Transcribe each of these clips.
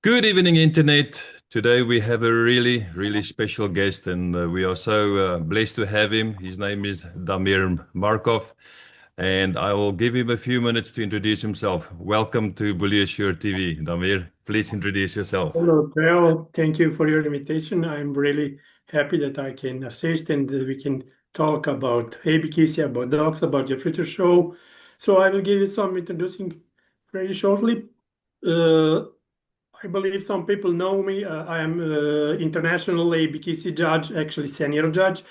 Good evening, Internet. Today we have a really special guest, and we are so blessed to have him. His name is Damir Markov, and I will give him a few minutes to introduce himself. Welcome to Bully Assure TV. Damir, please introduce yourself. Hello, Theo. Thank you for your invitation. I'm really happy that I can assist and that we can talk about ABKC, about dogs, about your future show. So I will give you some introducing very shortly. Uh, I believe some people know me. I am international ABKC judge, actually senior judge.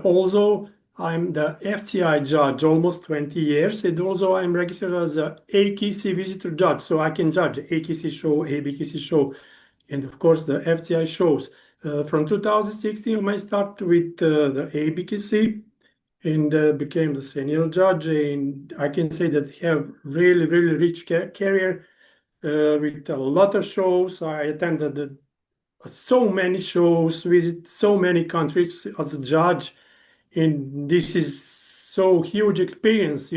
Also, I'm the FCI judge almost 20 years, and also I'm registered as a AKC visitor judge, so I can judge AKC show, ABKC show, and of course the FCI shows. From 2016, I started with the ABKC and became the senior judge, and I can say that I have really rich career with a lot of shows. I attended so many shows, visit so many countries as a judge, and this is so huge experience,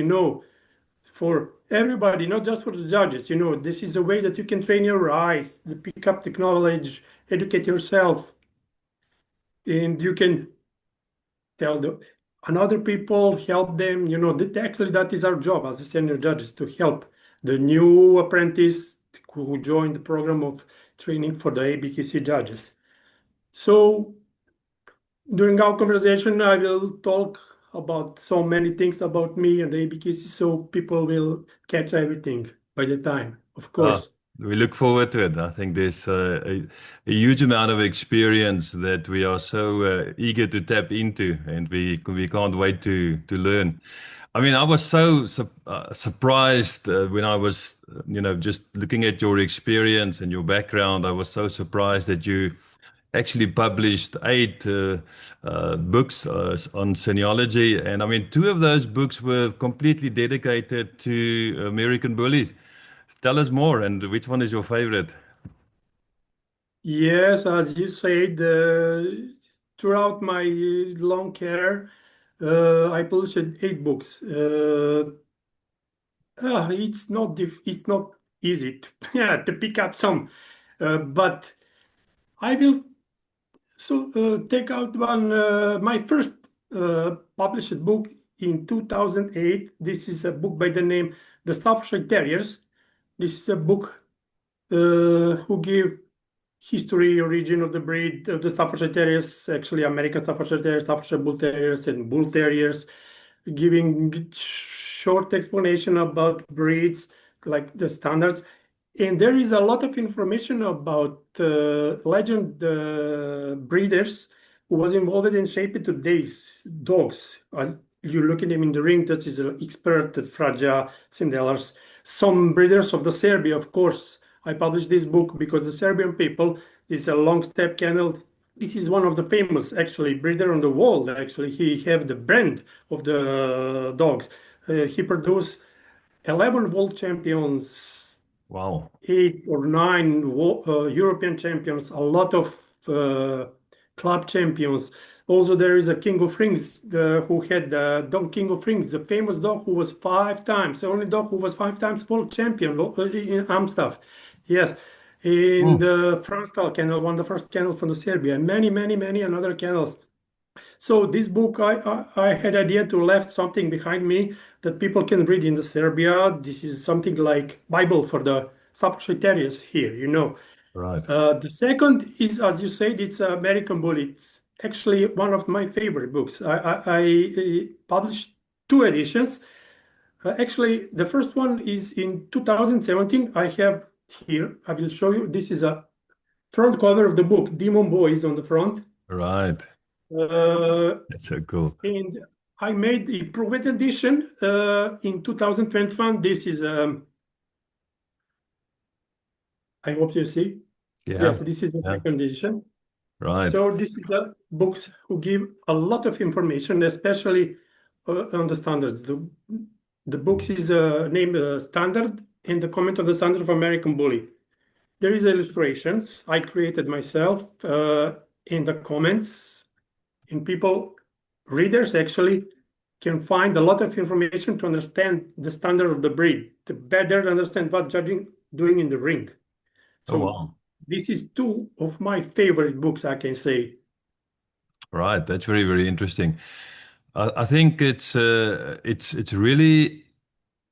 for everybody, not just for the judges. This is the way that you can train your eyes, to pick up the knowledge, educate yourself, and you can tell the another people, help them. Actually that is our job as a senior judges, to help the new apprentice who joined the program of training for the ABKC judges. So during our conversation, I will talk about so many things about me and the ABKC, so people will catch everything by the time, of Uh, course. we look forward to it. I think there's a huge amount of experience that we are so eager to tap into, and we can't wait to learn. I mean, I was so surprised when I was, just looking at your experience and your background. I was so surprised that you actually published eight books on cynology, and I mean, two of those books were completely dedicated to American bullies. Tell us more, and which one is your favorite? Yes, as you said, throughout my long career, I published 8 books. It's not easy to, yeah, to pick up some, but I will take out one. My first published book in 2008. This is a book by the name The Staffordshire Terriers. This is a book who give history, origin of the breed of the Staffordshire Terriers, actually American Staffordshire Terriers, Staffordshire Bull Terriers, and Bull Terriers, giving short explanation about breeds, like the standards. And there is a lot of information about legend breeders who was involved in shaping today's dogs. As you look at them in the ring, that is an expert, Fraja, Cindellas. Some breeders of the Serbia, of course. I published this book because the Serbian people, this is a long step kennel. This is one of the famous, actually, breeder on the world. Actually, he have the brand of the dogs. He produced 11 world champions, Wow. 8 or 9 European champions, a lot of club champions. Also, there is a King of Rings who had the dog King of Rings, the famous dog who was 5 times, the only dog who was 5 times world champion in Amstaff. Yes. In Mm. the Franstal kennel, one of the first kennels from the Serbia, and many another kennels. So this book, I had idea to left something behind me that people can read in the Serbia. This is something like Bible for the Staffordshire Terriers here. Right. The second is, as you said, it's American Bull. It's actually one of my favorite books. I published 2 editions. Actually, the first one is in 2017. I have here, I will show you. This is a front cover of the book. Demon Boy is on the front. Right. Uh, That's so cool. and I made a improved edition in 2021. This is, I hope you see. Yeah. Yes, this is the Yeah. second edition. Right. So this is a books who give a lot of information, especially on the standards. The books is named Standard and the comment of the Standard of American Bully. There is illustrations I created myself in the comments, and people, readers actually can find a lot of information to understand the standard of the breed, to better understand what judging doing in the ring. Oh, So wow. this is two of my favorite books, I can say. Right, that's very, very interesting. I think it's really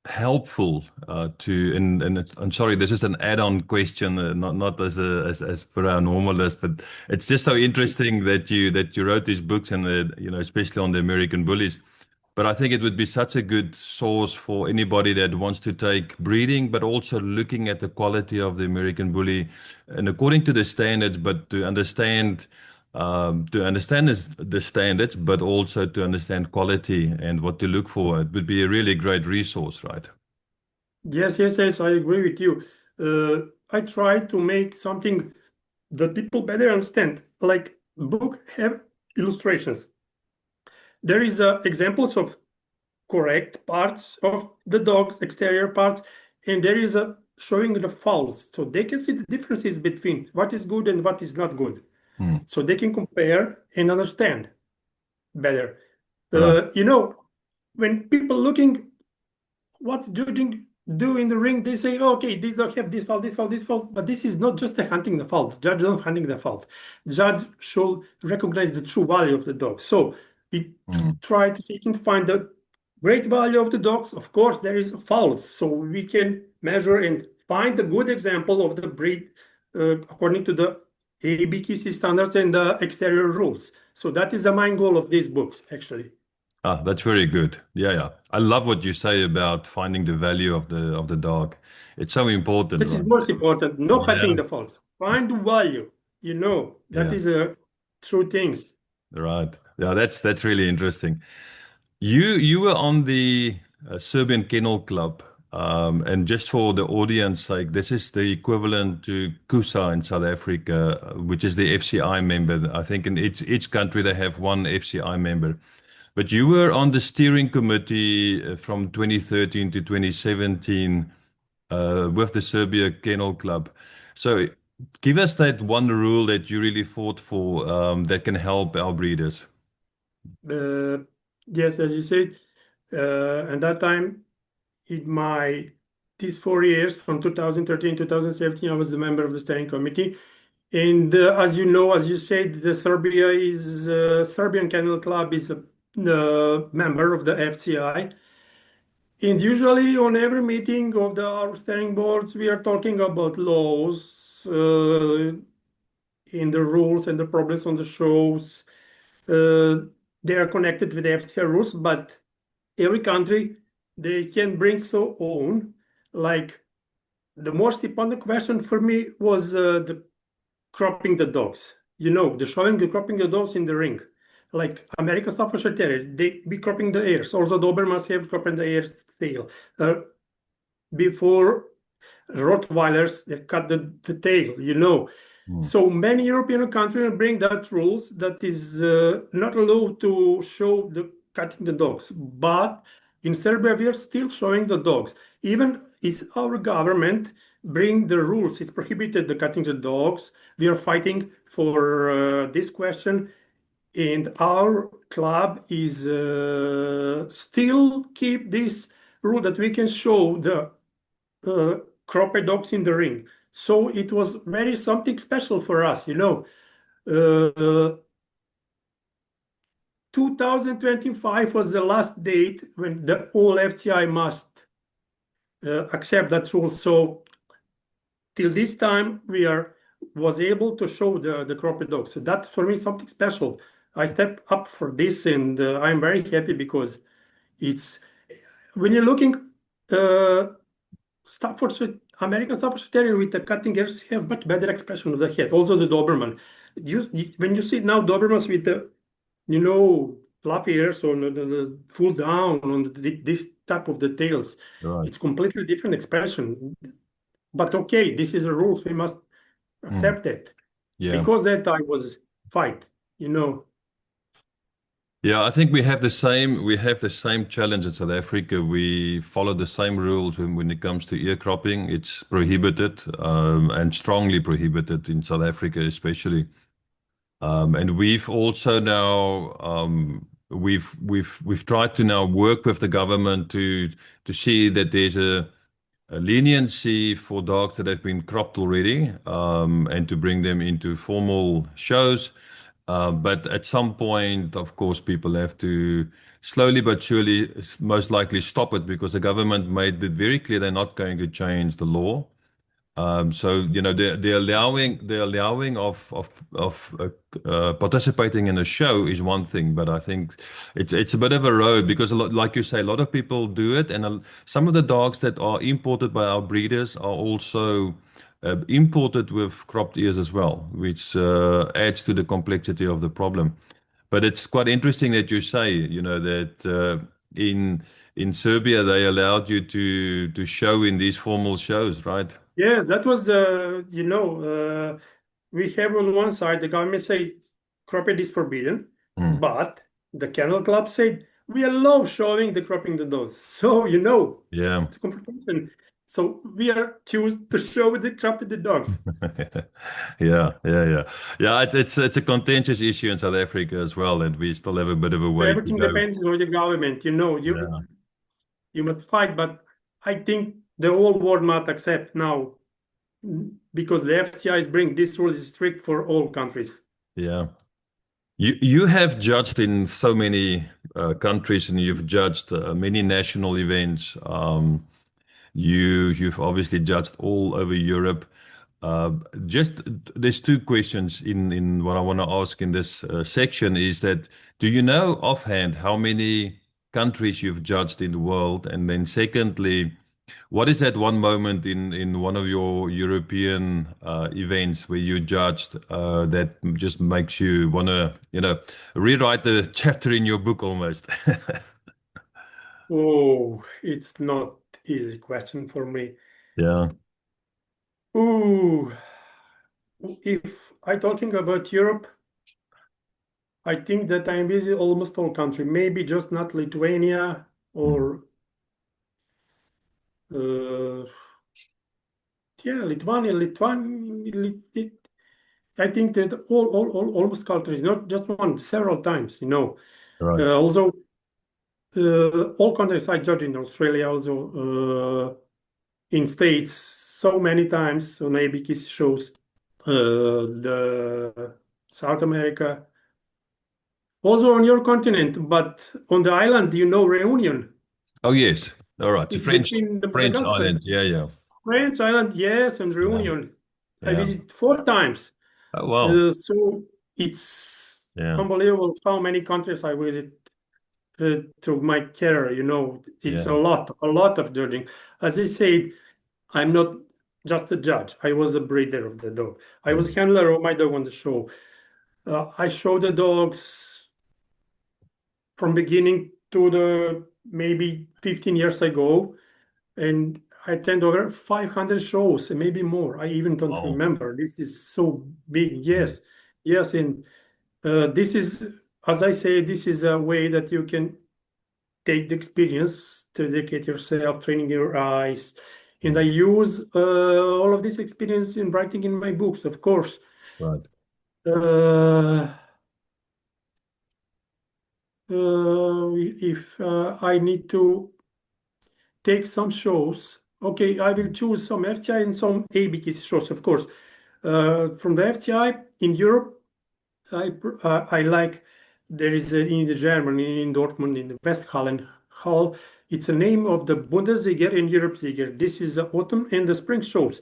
helpful and I'm sorry, this is an add-on question, not as as for our normal list, but it's just so interesting that you wrote these books and especially on the American bullies. But I think it would be such a good source for anybody that wants to take breeding, but also looking at the quality of the American bully and according to the standards, but to understand the standards, but also to understand quality and what to look for. It would be a really great resource, right? Yes, yes, yes, I agree with you. I try to make something that people better understand. Like book have illustrations. There is examples of correct parts of the dog's exterior parts, and there is a showing the faults, so they can see the differences between what is good and what is not good, Hmm. so they can compare and understand better. Right. When people looking what judging do in the ring, they say, okay, this dog have this fault, this fault, this fault. But this is not just a hunting the fault. Judge don't hunting the fault. Judge should recognize the true value of the dog. So we Hmm. try to seek and find the great value of the dogs. Of course, there is faults, so we can measure and find a good example of the breed according to the ABKC standards and the exterior rules. So that is the main goal of these books, actually. Ah, that's very good. Yeah, yeah. I love what you say about finding the value of the dog. It's so important, This is right? most important. No Yeah, hunting the false. Find the value. That yeah. is a true things. Right. Yeah, that's really interesting. You were on the Serbian Kennel Club, and just for the audience sake, this is the equivalent to KUSA in South Africa, which is the FCI member. I think in each country they have one FCI member. But you were on the steering committee from 2013 to 2017 with the Serbia Kennel Club. So give us that one rule that you really fought for that can help our breeders. Uh, yes, as you said, at that time, in my these 4 years from 2013 to 2017, I was the member of the steering committee. And as you know, as you said, the Serbian Kennel Club is a member of the FCI. And usually on every meeting of our steering boards, we are talking about laws, in the rules and the problems on the shows. Uh, they are connected with the FTA rules, but every country they can bring so own. Like the most important question for me was the cropping the dogs. The showing the cropping the dogs in the ring. Like American Staffordshire Terrier, they be cropping the ears. Also, Dobermans have cropping the ears tail. Before Rottweilers, they cut the tail. Mm, So many European countries bring that rules that is not allowed to show the cutting the dogs. But in Serbia, we are still showing the dogs. Even is our government bring the rules. It's prohibited the cutting the dogs. We are fighting for this question. And our club is still keep this rule that we can show the uh, cropped dogs in the ring. So it was very something special for us. 2025 was the last date when the whole FTI must accept that rule. So till this time, we are was able to show the cropped dogs. So that for me something special. I step up for this, and I'm very happy because it's when you're looking. Staffordshire, American Staffordshire Terrier with the cutting ears have much better expression of the head. Also the Doberman. When you see now Dobermans with the, fluffy ears or the full down on this type of the tails, right. it's completely different expression. But okay, this is the rules. We must Mm, accept it. yeah. Because that I was fight, you know. Yeah, I think we have the same challenge in South Africa. We follow the same rules when it comes to ear cropping. It's prohibited, and strongly prohibited in South Africa, especially. And we've also now we've tried to now work with the government to see that there's leniency for dogs that have been cropped already, and to bring them into formal shows. But at some point, of course, people have to slowly but surely, most likely stop it because the government made it very clear they're not going to change the law. So the allowing of participating in a show is one thing, but I think it's a bit of a road because like you say, a lot of people do it, and some of the dogs that are imported by our breeders are also imported with cropped ears as well, which adds to the complexity of the problem. But it's quite interesting that you say, that in Serbia they allowed you to show in these formal shows, right? Yes, that was, we have on one side the government say cropping is forbidden, Mm. but the kennel club said we allow showing the cropping the dogs. So, Yeah. it's a competition. So we are choose to show the cropping the dogs. Yeah, yeah, yeah. Yeah, it's a contentious issue in South Africa as well, and we still have a bit of a way to Everything go. depends on the government. Yeah, You must fight, but I think the whole world must accept now because the FCI is bring this rule is strict for all countries. yeah. You have judged in so many countries, and you've judged many national events. You've obviously judged all over Europe. Uh, just there's two questions in what I want to ask in this section is that do you know offhand how many countries you've judged in the world? And then secondly, what is that one moment in one of your European events where you judged that just makes you want to, rewrite the chapter in your book almost? Oh, it's not easy question for me. Yeah. Ooh, if I talking about Europe, I think that I visit almost all country. Maybe just not Lithuania Mm. or uh, yeah, Lithuania. I think that all almost countries, not just one, several times. Right. Also, all countries I judge in Australia, also in States, so many times on ABKC shows, the South America, also on your continent, but on the island, Reunion. Oh yes. All right. The It's French between the French Madagascar, island. Yeah, yeah. French island, yes, and Yeah. Reunion. I Yeah. visit four times. Oh wow. So it's Yeah. unbelievable how many countries I visit through my career. It's Yeah. a lot of judging. As I said, I'm not just a judge. I was a breeder of the dog. I was Mm. handler of my dog on the show. I show the dogs from beginning to the maybe 15 years ago, and I attend over 500 shows and maybe more. I even don't Wow. remember. This is so big. Mm. Yes, yes, and this is, as I say, this is a way that you can take the experience to educate yourself, training your eyes. And I Mm. use all of this experience in writing in my books, of course. Right. Uh, if I need to take some shows, okay, I will choose some FTI and some ABKC shows, of course. From the FTI in Europe, I like there is in the Germany in Dortmund in the Westhallen Hall. It's a name of the Bundesliga and Europesliga. This is the autumn and the spring shows.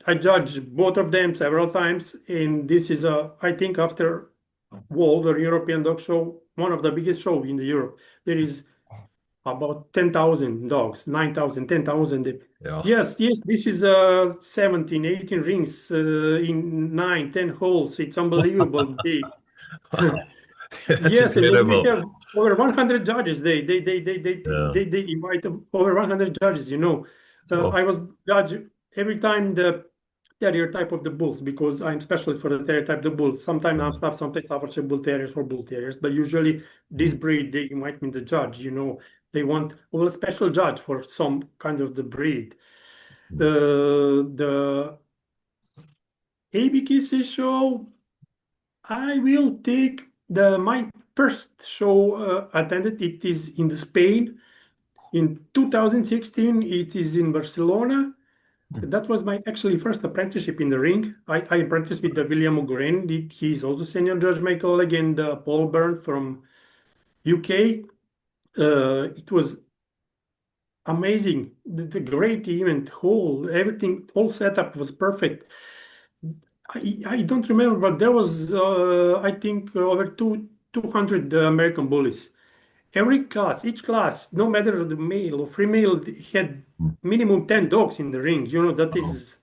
I judged both of them several times, and this is I think after World or European Dog Show, one of the biggest show in the Europe. There is about 10,000 dogs, 9,000, 10,000. Yeah. Yes, yes, this is 17, 18 rings in 9, 10 holes. It's unbelievable big. Wow. That's Yes, and we incredible. have over 100 judges. Yeah. They invite over 100 judges. Oh. I was judge every time the terrier type of the bulls because I'm specialist for the terrier type of the bulls. Sometimes I'm Mm. staff, sometimes Staffordshire bull terriers or bull terriers, but usually this Mm. breed they invite me the judge. They want a special judge for some kind of the breed. Mm. The ABKC show, I will take the my first show attended. It is in the Spain. In 2016, it is in Barcelona. Mm. That was my actually first apprenticeship in the ring. I apprenticed with William O'Grane. He's also senior judge, my colleague, and Paul Byrne from UK. It was amazing. The great event, whole everything, whole setup was perfect. I don't remember, but there was I think over 200 American bullies. Every class, each class, no matter the male or female, had Mm. minimum 10 dogs in the ring. That Oh. is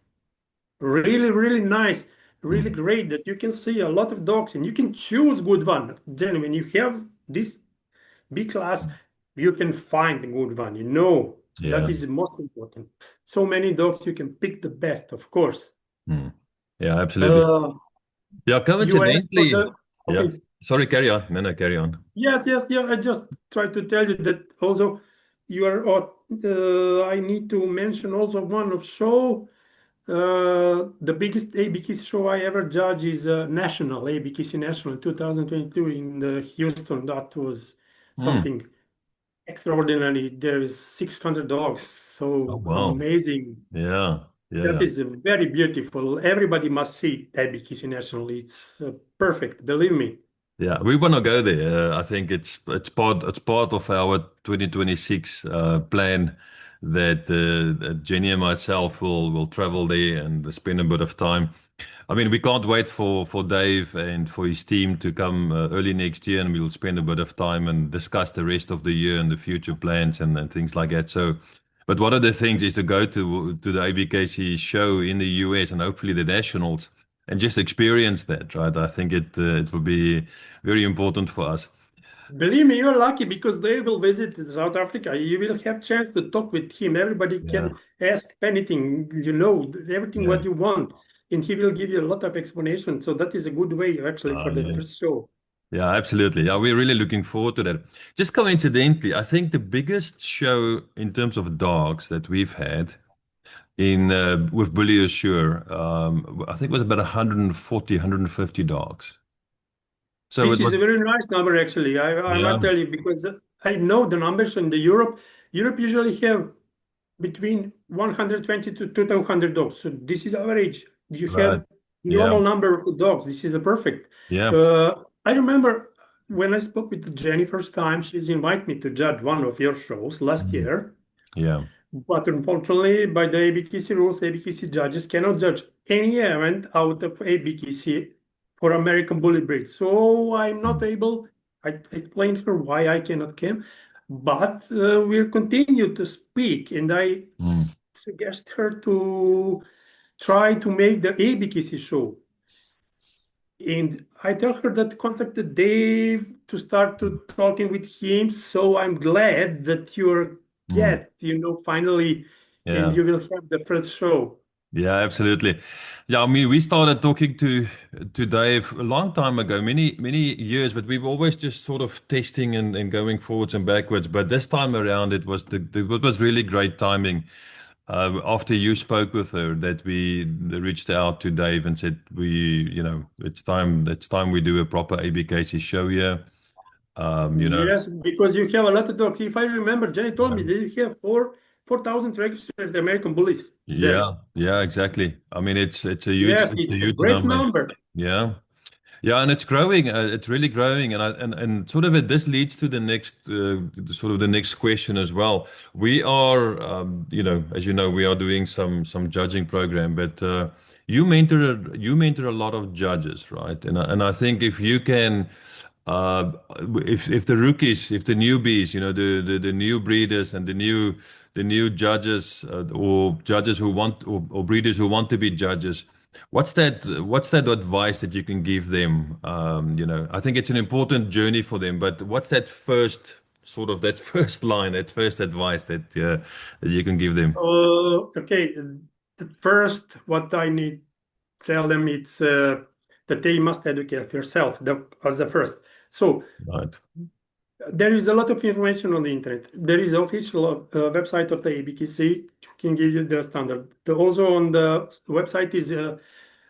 really, really nice, really Mm. great that you can see a lot of dogs and you can choose good one. Then when you have this big class, you can find a good one. That Yeah. is the most important. So many dogs, you can pick the best, of course. Mm. Yeah, absolutely. Uh, Yeah, you asked for coincidentally. the, Yeah. okay. Sorry, carry on. No, no, carry on. Yes, yes, yeah. I just try to tell you that also you are. I need to mention also one of show. The biggest ABKC show I ever judge is National ABKC National in 2022 in Houston. That was Mm. something extraordinary. There is 600 dogs, Oh, so wow. amazing. Yeah. Yeah, That yeah. is very beautiful. Everybody must see ABKC National. It's perfect. Believe me. Yeah, we want to go there. I think it's part of our 2026 plan that Jenny and myself will travel there and spend a bit of time. I mean, we can't wait for Dave and for his team to come early next year, and we'll spend a bit of time and discuss the rest of the year and the future plans and things like that. So, but one of the things is to go to the ABKC show in the US and hopefully the nationals and just experience that, right? I think it will be very important for us. Believe me, you're lucky because they will visit South Africa. You will have chance to talk with him. Everybody Yeah, can ask anything, everything yeah, what you want, and he will give you a lot of explanation. So that is a good way actually for the yeah, first show. yeah, absolutely. Yeah, we're really looking forward to that. Just coincidentally, I think the biggest show in terms of dogs that we've had in with Bully Assure, I think it was about 140, 150 dogs. So it This is was, a very nice number actually. I yeah, must tell you because I know the numbers in the Europe. Europe usually have between 120 to 200 dogs. So this is average. You right. have Yeah, normal number of dogs. This is a perfect. yeah, I remember when I spoke with Jenny first time, she's invited me to judge one of your shows last mm, year. yeah, But unfortunately, by the ABKC rules, ABKC judges cannot judge any event out of ABKC for American Bully Breed. So I'm not mm, able. I explained to her why I cannot come, but we'll continue to speak, and I mm, suggest her to try to make the ABKC show. And I tell her that contacted Dave to start to talking with him. So I'm glad that you're mm, finally, and yeah. you will have the first show. Yeah, absolutely. Yeah, I mean, we started talking to Dave a long time ago, many years, but we were always just sort of testing and going forwards and backwards. But this time around, it was really great timing. After you spoke with her, that we reached out to Dave and said it's time we do a proper ABKC show here. You know, Yes, because you have a lot of dogs. If I remember, Jenny told me yeah, that you have 4,000 registered American bullies there. yeah, yeah, exactly. I mean, Yes, it's a it's a huge great number. number. Yeah. Yeah, and it's growing. It's really growing, and sort of this leads to the next sort of the next question as well. We are, as you know, we are doing some judging program, but you mentor a lot of judges, right? And I think if you can, uh, if the rookies, if the newbies, the new breeders and the new judges or judges who want or breeders who want to be judges. What's that advice that you can give them? I think it's an important journey for them, but what's that first sort of that first line, that first advice that you can give them? Okay, the first what I need tell them it's that they must educate yourself as the first. So Right. there is a lot of information on the internet. There is official website of the ABKC can give you the standard. Also on the website is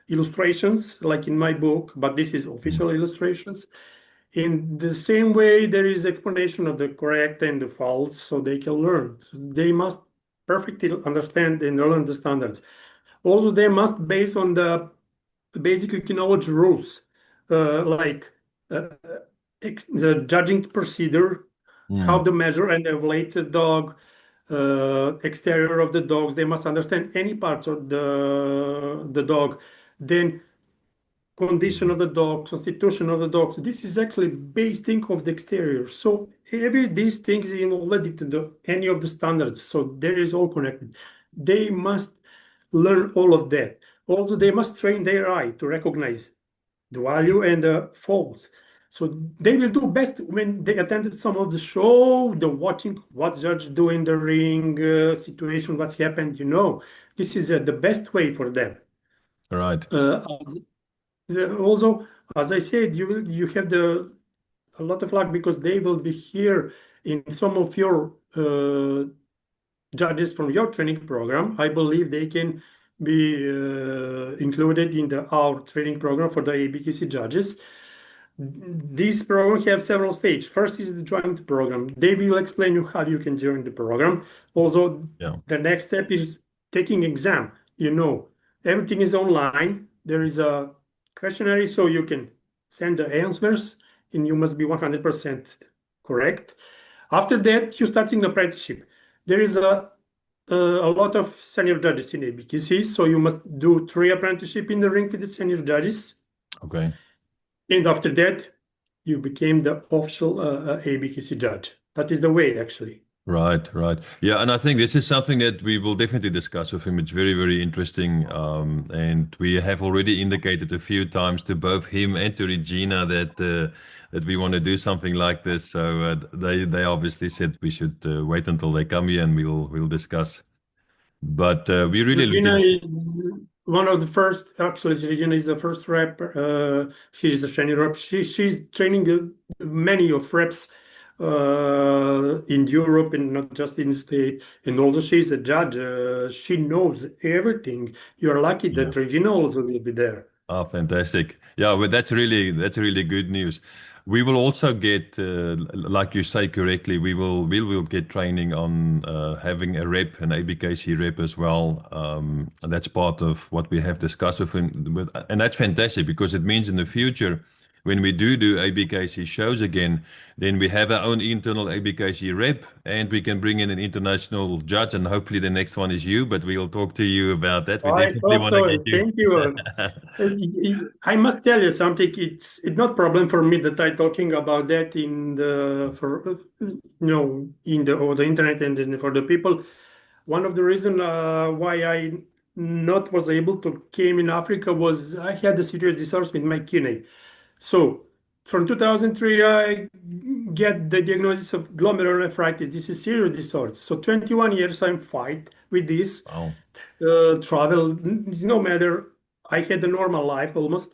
illustrations, like in my book, but this is Mm, official illustrations. In the same way, there is explanation of the correct and the false, so they can learn. So they must perfectly understand and learn the standards. Also, they must base on the basically knowledge rules, like uh, the judging procedure, how Mm. to measure and evaluate the dog, exterior of the dogs. They must understand any parts of the dog. Then condition of the dog, constitution of the dogs. This is actually base thing of the exterior. So every these things in already to the any of the standards. So there is all connected. They must learn all of that. Also, they must train their eye to recognize the value and the false. So they will do best when they attended some of the show, the watching what judge do in the ring situation, what's happened. This is the best way for them. Right. As also, as I said, you have the a lot of luck because they will be here in some of your judges from your training program. I believe they can be included in our training program for the ABKC judges. This program have several stages. First is the joint program. They will explain you how you can join the program. Also, Yeah. the next step is taking exam. Everything is online. There is a questionnaire, so you can send the answers, and you must be 100% correct. After that, you starting apprenticeship. There is a lot of senior judges in ABKC, so you must do 3 apprenticeship in the ring with the senior judges. Okay. And after that, you became the official ABKC judge. That is the way, actually. Right, right. Yeah, and I think this is something that we will definitely discuss with him. It's very, very interesting. And we have already indicated a few times to both him and to Regina that we want to do something like this. So they obviously said we should wait until they come here and we'll discuss. But we're really Regina looking. is one of the first, actually, Regina is the first rep. She's a training rep. She's training many of reps in Europe and not just in the state. And also she's a judge. She knows everything. You're lucky Yeah. that Regina also will be there. Oh, fantastic. Yeah, well, that's really good news. We will also get, like you say correctly, we will get training on having a rep, an ABKC rep as well. And that's part of what we have discussed and that's fantastic because it means in the future when we do ABKC shows again, then we have our own internal ABKC rep, and we can bring in an international judge, and hopefully the next one is you. But we'll talk to you about that. We I definitely hope want to get so. you. Thank you. I must tell you something. It's not problem for me that I talking about that in the for in the or the internet and then for the people. One of the reason why I not was able to came in Africa was I had a serious disorder with my kidney. So from 2003, I get the diagnosis of glomerulonephritis. This is serious disorder. So 21 years I'm fight with this Wow. travel. It's no matter. I had a normal life almost,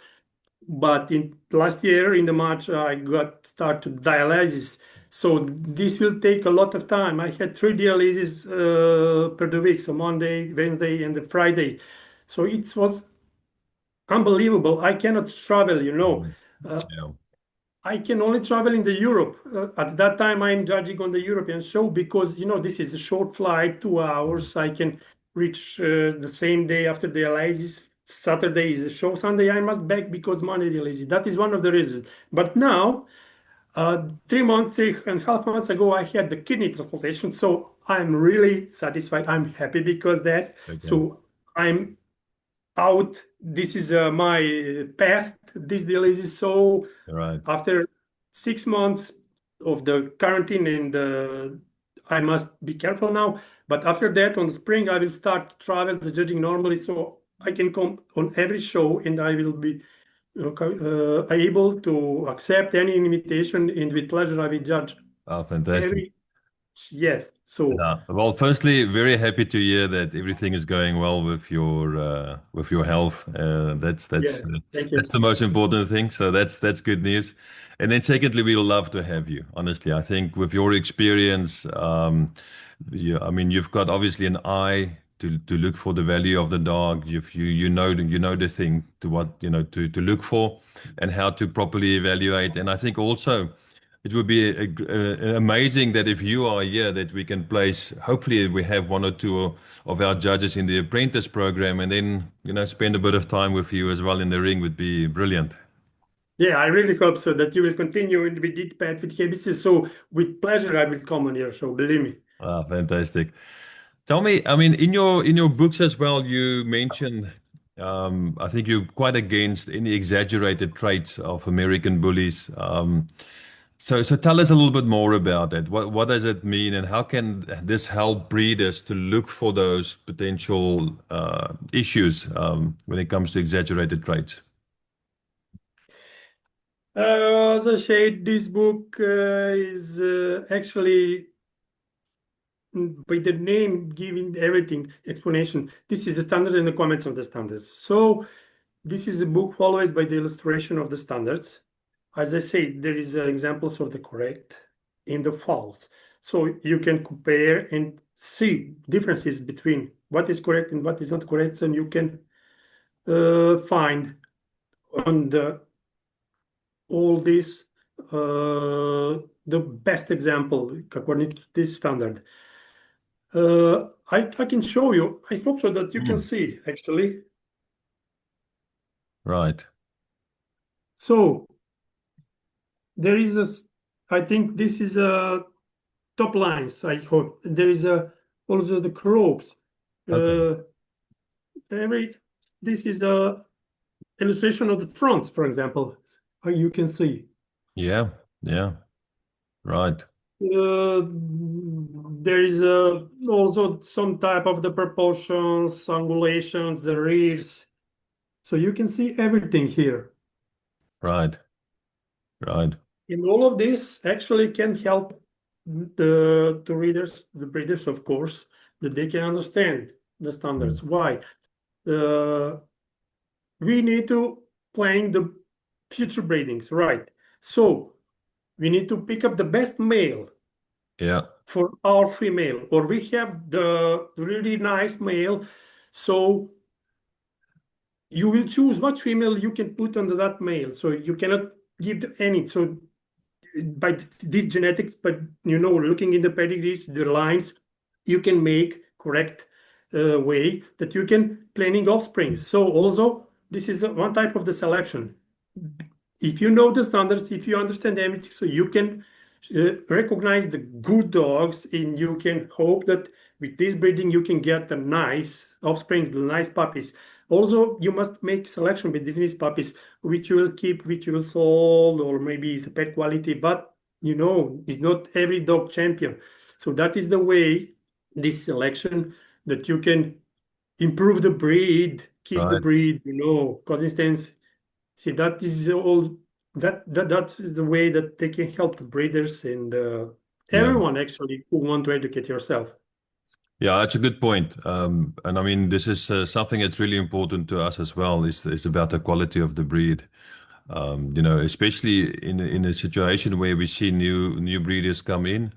but in last year in the March I got started dialysis. So this will take a lot of time. I had 3 dialysis per the week, so Monday, Wednesday, and the Friday. So it was unbelievable. I cannot travel. Mhm. Uh, Yeah. I can only travel in the Europe. At that time, I'm judging on the European show because this is a short flight, 2 hours. I can reach the same day after the dialysis. Saturday is a show. Sunday I must back because Monday dialysis. That is one of the reasons. But now, 3 months, 3.5 months ago, I had the kidney transplantation. So I'm really satisfied. I'm happy because that. Okay. So I'm out. This is my past. This dialysis. So Right. after 6 months of the quarantine and I must be careful now. But after that, on the spring, I will start to travel the judging normally, so I can come on every show and I will be able to accept any invitation and with pleasure I will judge Oh, fantastic. every yes. So Yeah. Well, firstly, very happy to hear that everything is going well with your health. yeah, thank That's you. the most important thing. So that's good news. And then secondly, we'll love to have you. Honestly, I think with your experience, I mean, you've got obviously an eye to look for the value of the dog. You know the thing to what to look for and how to properly evaluate. And I think also it would be amazing that if you are here, that we can place. Hopefully, we have one or two of our judges in the apprentice program, and then spend a bit of time with you as well in the ring would be brilliant. Yeah, I really hope so that you will continue with it path with KBC. So with pleasure, I will come on your show. Believe me. Ah, fantastic. Tell me, I mean, in your books as well, you mentioned, I think you're quite against any exaggerated traits of American bullies. So tell us a little bit more about that. What does it mean, and how can this help breeders to look for those potential issues when it comes to exaggerated traits? As I said, this book is actually by the name giving everything explanation. This is the standard and the comments of the standards. So this is a book followed by the illustration of the standards. As I said, there is examples of the correct and the false. So you can compare and see differences between what is correct and what is not correct, and you can find on the all this the best example according to this standard. I can show you. I hope so that you can Hmm. see actually. Right. So there is I think this is a top lines. I hope there is a also the crops. Okay. Uh, every this is a illustration of the fronts, for example. You can see. Yeah. Yeah. Right. There is also some type of the proportions, angulations, the rears. So you can see everything here. Right. Right. And all of this actually can help the readers, the breeders, of course, that they can understand the Mm. standards. Why? Uh, we need to plan the future breedings, right? So we need to pick up the best male Yeah. for our female, or we have the really nice male. So you will choose what female you can put under that male. So you cannot give any. So by these genetics, but looking in the pedigrees, the lines, you can make correct way that you can planning offspring. So also this is one type of the selection. If you know the standards, if you understand everything, so you can recognize the good dogs, and you can hope that with this breeding you can get the nice offspring, the nice puppies. Also, you must make selection between these puppies, which you will keep, which you will sold, or maybe it's a pet quality, but it's not every dog champion. So that is the way this selection that you can improve the breed, keep the Right. breed, because instance, see, that is all that is the way that they can help the breeders and Yeah. everyone actually who want to educate yourself. Yeah, that's a good point. And I mean, this is something that's really important to us as well. Is about the quality of the breed. Especially in a situation where we see new breeders come in.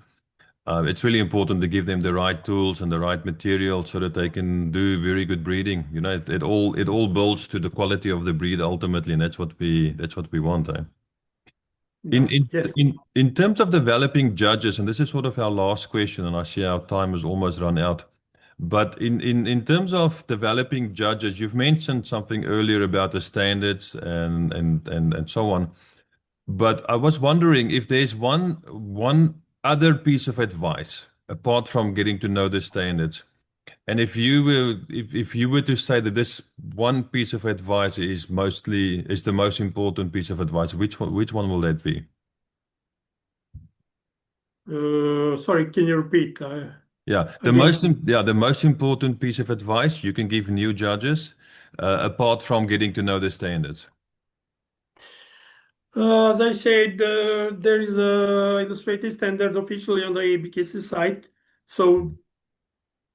It's really important to give them the right tools and the right material so that they can do very good breeding. It all builds to the quality of the breed ultimately, and that's what we want. Eh? In Yeah. in Yes. in in terms of developing judges, and this is sort of our last question, and I see our time has almost run out. But in terms of developing judges, you've mentioned something earlier about the standards and so on. But I was wondering if there's one other piece of advice apart from getting to know the standards. And if you were to say that this one piece of advice is the most important piece of advice, which one will that be? Sorry, can you repeat Yeah, again? the most important piece of advice you can give new judges, apart from getting to know the standards. As I said, there is a illustrated standard officially on the ABKC site, so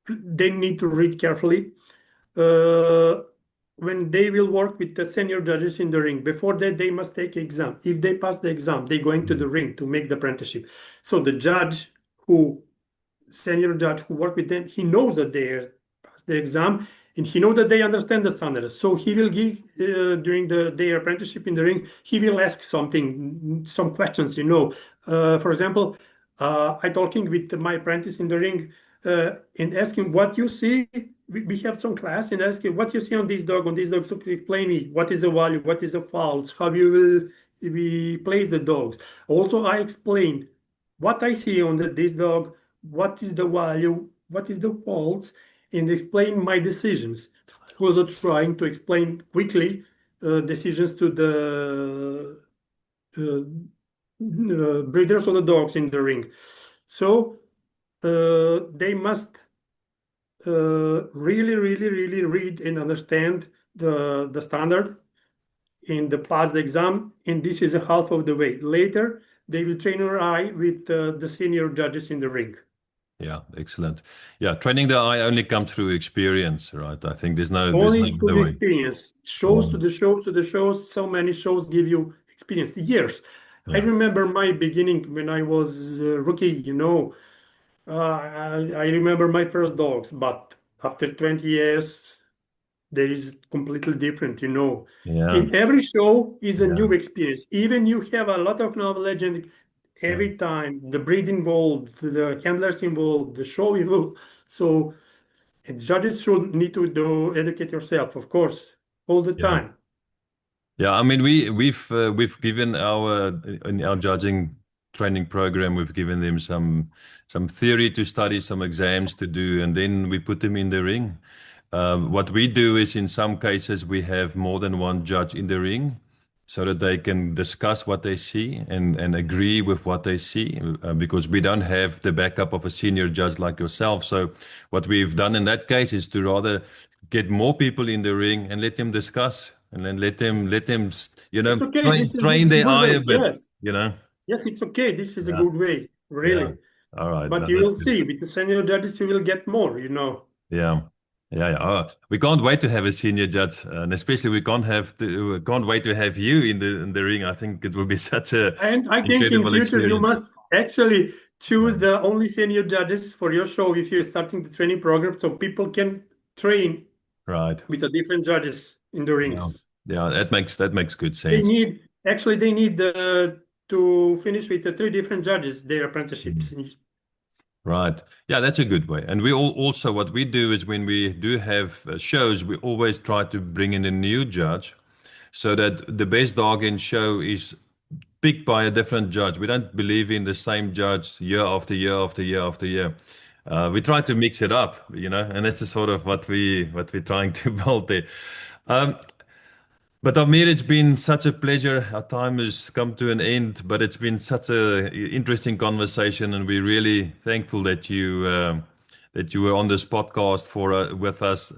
they need to read carefully. Uh, when they will work with the senior judges in the ring, before that they must take exam. If they pass the exam, they go into Mm. the ring to make the apprenticeship. So the judge who senior judge who work with them, he knows that they the exam, and he know that they understand the standards. So he will give during their apprenticeship in the ring, he will ask something, some questions. For example, I talking with my apprentice in the ring and asking what you see. We have some class and asking what you see on this dog. On this dog, so explain me what is the value, what is the faults, how you will we place the dogs. Also, I explain what I see on this dog, what is the value, what is the faults, and explain my decisions. Also trying to explain quickly decisions to the breeders of the dogs in the ring. So they must really, really, really read and understand the standard and pass the exam. And this is a half of the way. Later, they will train your eye with the senior judges in the ring. Yeah, excellent. Yeah, training the eye only comes through experience, right? I think there's no Only through other the way. experience. Yeah, Shows to the shows to the shows. So many shows give you experience. Years. I yeah, remember my beginning when I was a rookie. I remember my first dogs, but after 20 years, there is completely different. yeah, In every show is a yeah, new experience. Even you have a lot of knowledge, and yeah, every time the breed involved, the handlers involved, the show involved. So and judges should need to do educate yourself, of course, all the yeah. time. Yeah, I mean we've given our in our judging training program we've given them some theory to study, some exams to do, and then we put them in the ring. What we do is in some cases we have more than one judge in the ring, so that they can discuss what they see and agree with what they see, because we don't have the backup of a senior judge like yourself. So what we've done in that case is to rather get more people in the ring and let them discuss and then let them It's okay. train This is train their good eye a way. bit, Yes, you know. yes, it's okay. This is a Yeah, good way, yeah. really. All right, But no, you that's will good. see with the senior judges, you will get more. Yeah. Yeah, yeah. Oh, we can't wait to have a senior judge, and especially we can't wait to have you in the ring. I think it will be such a And I think in incredible future you experience. must actually choose Yeah. the only senior judges for your show if you're starting the training program, so people can train Right. with the different judges in the Yeah. rings. Yeah, that makes good They sense. need actually they need to finish with the three different judges their apprenticeships. Mm. Right. Yeah, that's a good way. And we all also what we do is when we do have shows, we always try to bring in a new judge so that the best dog in show is picked by a different judge. We don't believe in the same judge year after year after year after year. We try to mix it up, and that's the sort of what we're trying to build there. Um, but Amir, it's been such a pleasure. Our time has come to an end, but it's been such a interesting conversation, and we're really thankful that you were on this podcast for with us.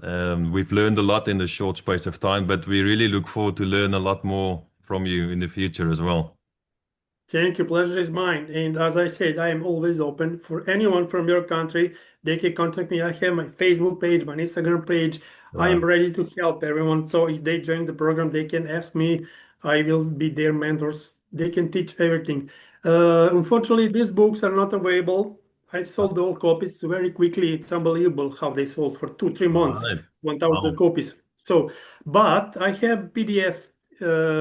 We've learned a lot in a short space of time, but we really look forward to learn a lot more from you in the future as well. Thank you. Pleasure is mine. And as I said, I am always open for anyone from your country. They can contact me. I have my Facebook page, my Instagram page. I Right. am ready to help everyone. So if they join the program, they can ask me. I will be their mentors. They can teach everything. Unfortunately, these books are not available. I sold all copies very quickly. It's unbelievable how they sold for 2, 3 months, Right. 1,000 Wow. copies. So, but I have PDF.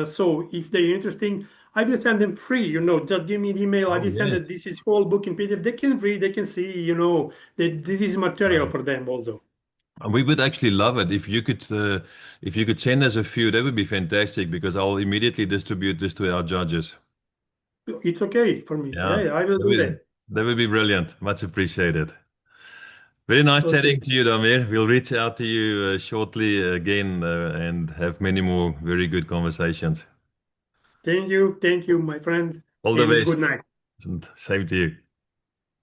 So if they're interesting, I will send them free. Just give me an email. I Oh, will send yes. that this is whole book in PDF. They can read, they can see, that this is material Right. for them also. And we would actually love it if you could send us a few. That would be fantastic because I'll immediately distribute this to our judges. It's okay for me. Yeah, Yeah, I will that do would, that. that would be brilliant. Much appreciated. Very nice Okay. chatting to you, Damir. We'll reach out to you shortly again and have many more very good conversations. Thank you, my friend, All the and good best. night. Same to you.